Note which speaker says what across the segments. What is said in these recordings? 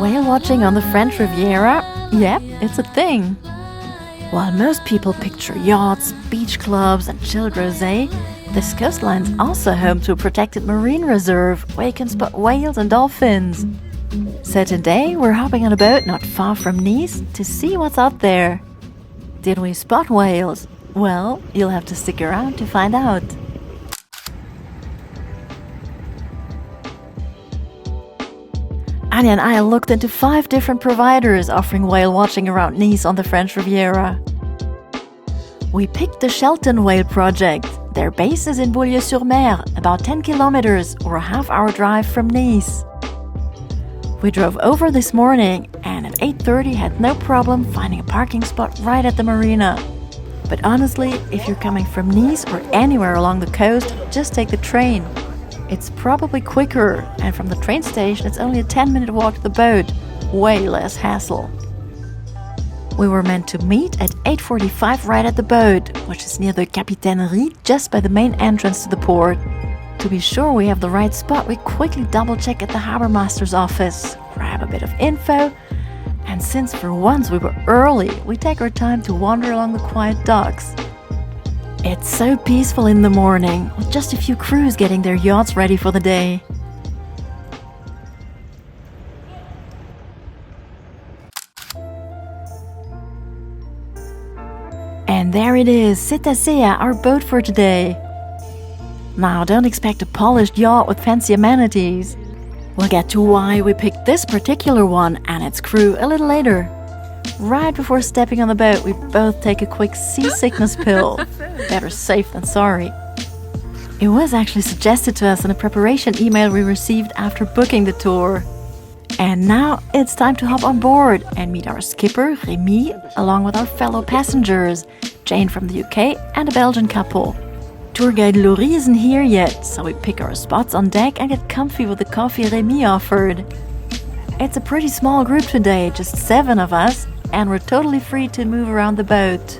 Speaker 1: Whale watching on the French Riviera? Yep, it's a thing. While most people picture yachts, beach clubs and chilled rosé, this coastline's also home to a protected marine reserve where you can spot whales and dolphins. So today we're hopping on a boat not far from Nice to see what's out there. Did we spot whales? Well, you'll have to stick around to find out. Anya and I looked into 5 different providers offering whale watching around Nice on the French Riviera. We picked the Shelton Whale Project. Their base is in Beaulieu-sur-Mer, about 10 kilometers or a half-hour drive from Nice. We drove over this morning and at 8:30 had no problem finding a parking spot right at the Marina. But honestly, if you're coming from Nice or anywhere along the coast, just take the train. It's probably quicker, and from the train station it's only a 10-minute walk to the boat. Way less hassle. We were meant to meet at 8:45 right at the boat, which is near the Capitainerie, just by the main entrance to the port. To be sure we have the right spot, we quickly double-check at the harbour master's office, grab a bit of info, and since for once we were early, we take our time to wander along the quiet docks. It's so peaceful in the morning, with just a few crews getting their yachts ready for the day. And there it is, Cetacea, our boat for today. Now, don't expect a polished yacht with fancy amenities. We'll get to why we picked this particular one and its crew a little later. Right before stepping on the boat, we both take a quick seasickness pill. Better safe than sorry. It was actually suggested to us in a preparation email we received after booking the tour. And now it's time to hop on board and meet our skipper, Remy, along with our fellow passengers, Jane from the UK and a Belgian couple. Tour guide Laurie isn't here yet, so we pick our spots on deck and get comfy with the coffee Remy offered. It's a pretty small group today, just 7 of us, and we're totally free to move around the boat.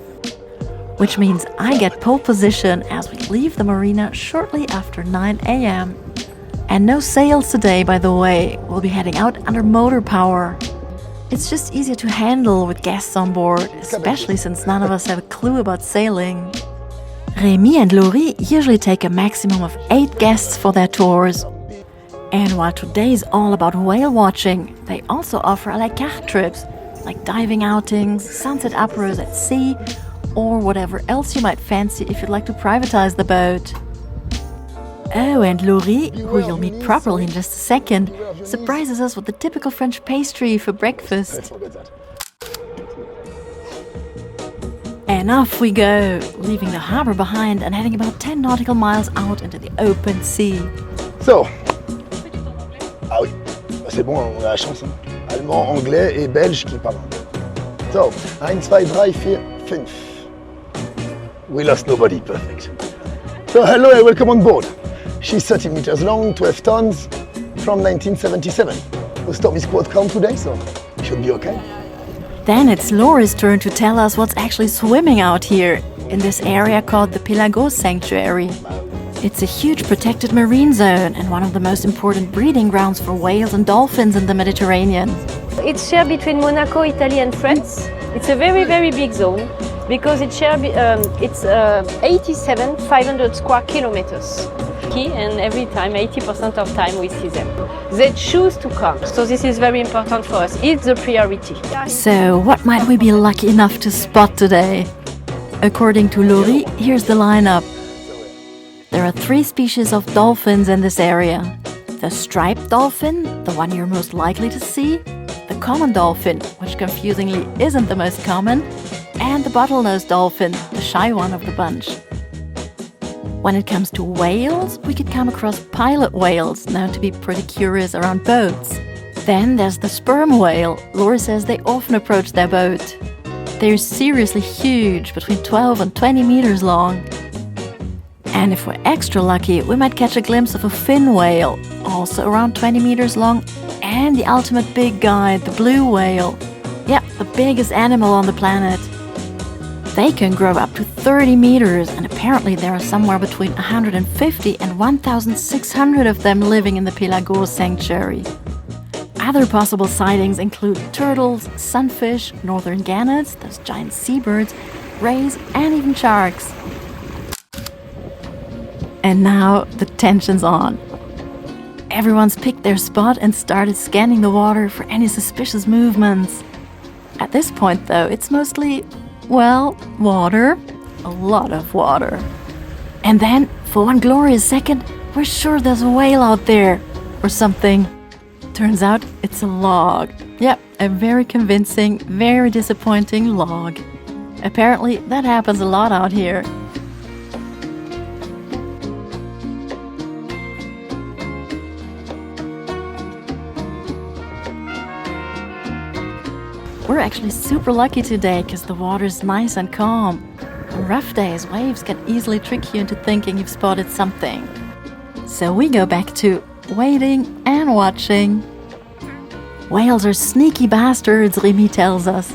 Speaker 1: Which means I get pole position as we leave the marina shortly after 9 a.m. And no sails today, by the way. We'll be heading out under motor power. It's just easier to handle with guests on board, especially since none of us have a clue about sailing. Remy and Laurie usually take a maximum of 8 guests for their tours. And while today's all about whale watching, they also offer a la carte trips, like diving outings, sunset apéros at sea, or whatever else you might fancy if you'd like to privatize the boat. Oh, and Laurie, who you'll meet properly in just a second, surprises us with the typical French pastry for breakfast. And off we go, leaving the harbour behind and heading about 10 nautical miles out into the open sea.
Speaker 2: So, ah oui, c'est bon, on a la chance. Allemand, anglais et belge qui parlent. So, 1, 2, 3, 4, 5. We lost nobody, perfect. So, hello and welcome on board. She's 30 meters long, 12 tons, from 1977. The storm is quite calm today, so it should be okay.
Speaker 1: Then it's Laura's turn to tell us what's actually swimming out here, in this area called the Pelagos Sanctuary. It's a huge protected marine zone and one of the most important breeding grounds for whales and dolphins in the Mediterranean.
Speaker 3: It's shared between Monaco, Italy and France. It's a very, very big zone because it's 87,500 square kilometers. And every time, 80% of time we see them. They choose to come, so this is very important for us. It's the priority.
Speaker 1: So what might we be lucky enough to spot today? According to Laurie, here's the lineup. There are 3 species of dolphins in this area. The striped dolphin, the one you're most likely to see, the common dolphin, which confusingly isn't the most common, and the bottlenose dolphin, the shy one of the bunch. When it comes to whales, we could come across pilot whales, known to be pretty curious around boats. Then there's the sperm whale. Laura says they often approach their boat. They're seriously huge, between 12 and 20 meters long. And if we're extra lucky, we might catch a glimpse of a fin whale, also around 20 meters long, and the ultimate big guy, the blue whale. Yeah, the biggest animal on the planet. They can grow up to 30 meters, and apparently there are somewhere between 150 and 1,600 of them living in the Pelagos Sanctuary. Other possible sightings include turtles, sunfish, northern gannets, those giant seabirds, rays, and even sharks. And now the tension's on. Everyone's picked their spot and started scanning the water for any suspicious movements. At this point, though, it's mostly, well, water. A lot of water. And then, for one glorious second, we're sure there's a whale out there, or something. Turns out it's a log. Yep, a very convincing, very disappointing log. Apparently, that happens a lot out here. We're actually super lucky today because the water's nice and calm. On rough days, waves can easily trick you into thinking you've spotted something. So we go back to waiting and watching. Whales are sneaky bastards, Remy tells us.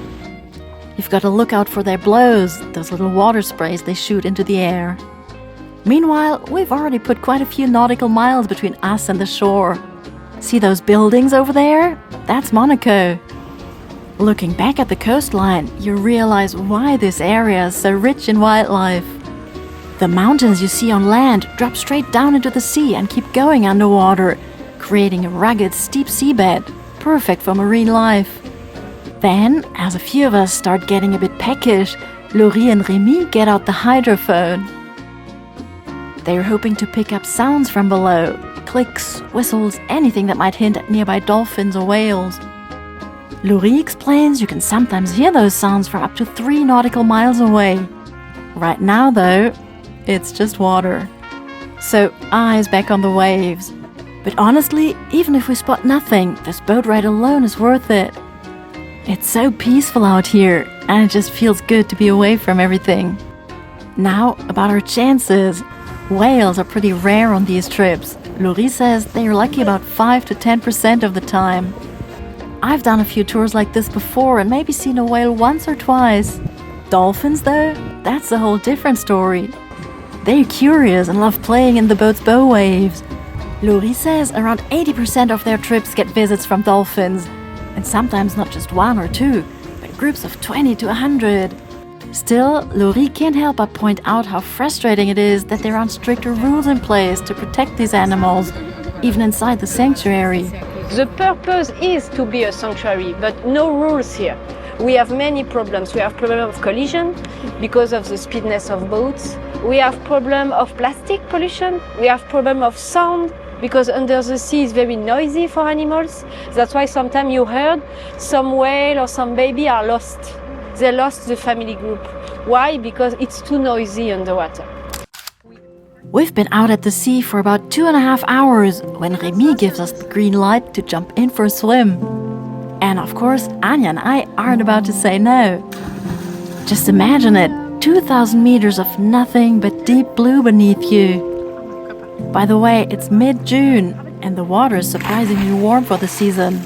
Speaker 1: You've got to look out for their blows, those little water sprays they shoot into the air. Meanwhile, we've already put quite a few nautical miles between us and the shore. See those buildings over there? That's Monaco. Looking back at the coastline, you realize why this area is so rich in wildlife. The mountains you see on land drop straight down into the sea and keep going underwater, creating a rugged, steep seabed, perfect for marine life. Then, as a few of us start getting a bit peckish, Laurie and Remy get out the hydrophone. They're hoping to pick up sounds from below, clicks, whistles, anything that might hint at nearby dolphins or whales. Laurie explains you can sometimes hear those sounds from up to 3 nautical miles away. Right now, though, it's just water. So, eyes back on the waves. But honestly, even if we spot nothing, this boat ride alone is worth it. It's so peaceful out here, and it just feels good to be away from everything. Now, about our chances. Whales are pretty rare on these trips. Laurie says they are lucky about 5 to 10% of the time. I've done a few tours like this before and maybe seen a whale once or twice. Dolphins, though, that's a whole different story. They're curious and love playing in the boat's bow waves. Laurie says around 80% of their trips get visits from dolphins, and sometimes not just 1 or 2, but groups of 20 to 100. Still, Laurie can't help but point out how frustrating it is that there aren't stricter rules in place to protect these animals, even inside the sanctuary.
Speaker 3: The purpose is to be a sanctuary, but no rules here. We have many problems. We have problem of collision because of the speediness of boats. We have problem of plastic pollution. We have problem of sound because under the sea is very noisy for animals. That's why sometimes you heard some whale or some baby are lost. They lost the family group. Why? Because it's too noisy underwater.
Speaker 1: We've been out at the sea for about 2.5 hours when Remy gives us the green light to jump in for a swim. And of course, Anya and I aren't about to say no. Just imagine it, 2,000 meters of nothing but deep blue beneath you. By the way, it's mid-June and the water is surprisingly warm for the season.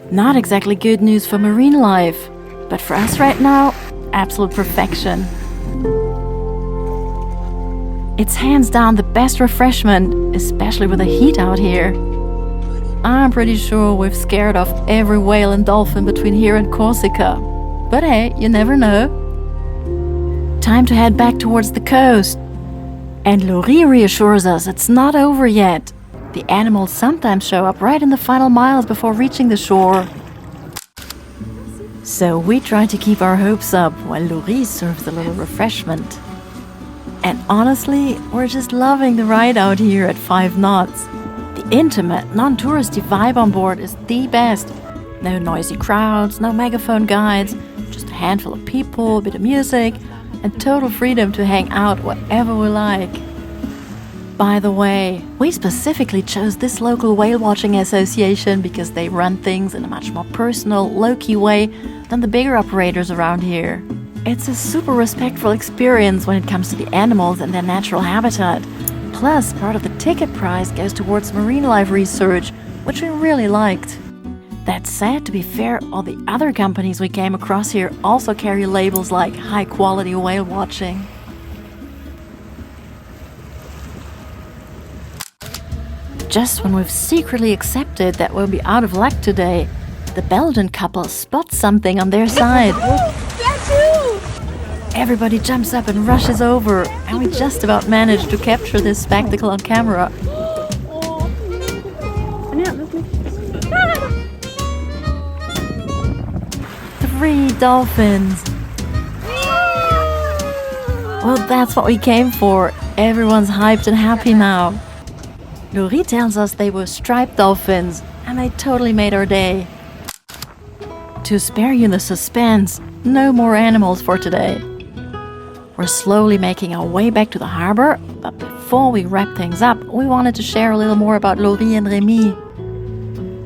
Speaker 1: Not exactly good news for marine life, but for us right now, absolute perfection. It's hands down the best refreshment, especially with the heat out here. I'm pretty sure we've scared off every whale and dolphin between here and Corsica. But hey, you never know. Time to head back towards the coast. And Laurie reassures us it's not over yet. The animals sometimes show up right in the final miles before reaching the shore. So we try to keep our hopes up while Laurie serves a little refreshment. And honestly, we're just loving the ride out here at 5 knots. The intimate, non-touristy vibe on board is the best. No noisy crowds, no megaphone guides, just a handful of people, a bit of music, and total freedom to hang out wherever we like. By the way, we specifically chose this local whale watching association because they run things in a much more personal, low-key way than the bigger operators around here. It's a super respectful experience when it comes to the animals and their natural habitat. Plus, part of the ticket price goes towards marine life research, which we really liked. That said, to be fair, all the other companies we came across here also carry labels like high-quality whale watching. Just when we've secretly accepted that we'll be out of luck today, the Belgian couple spots something on their side. Everybody jumps up and rushes over, and we just about manage to capture this spectacle on camera. 3 dolphins! Well, that's what we came for. Everyone's hyped and happy now. Laurie tells us they were striped dolphins, and they totally made our day. To spare you the suspense, no more animals for today. We're slowly making our way back to the harbor, but before we wrap things up, we wanted to share a little more about Laurie and Remy.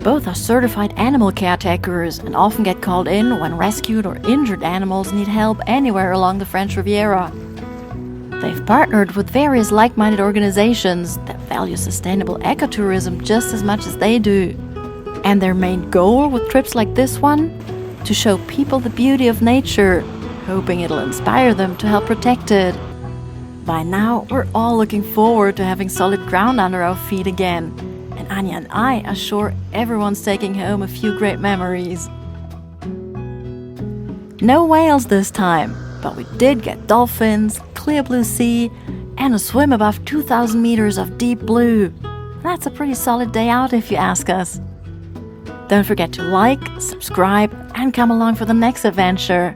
Speaker 1: Both are certified animal caretakers and often get called in when rescued or injured animals need help anywhere along the French Riviera. They've partnered with various like-minded organizations that value sustainable ecotourism just as much as they do. And their main goal with trips like this one? To show people the beauty of nature, hoping it'll inspire them to help protect it. By now, we're all looking forward to having solid ground under our feet again. And Anya and I are sure everyone's taking home a few great memories. No whales this time, but we did get dolphins, clear blue sea, and a swim above 2,000 meters of deep blue. That's a pretty solid day out if you ask us. Don't forget to like, subscribe, and come along for the next adventure.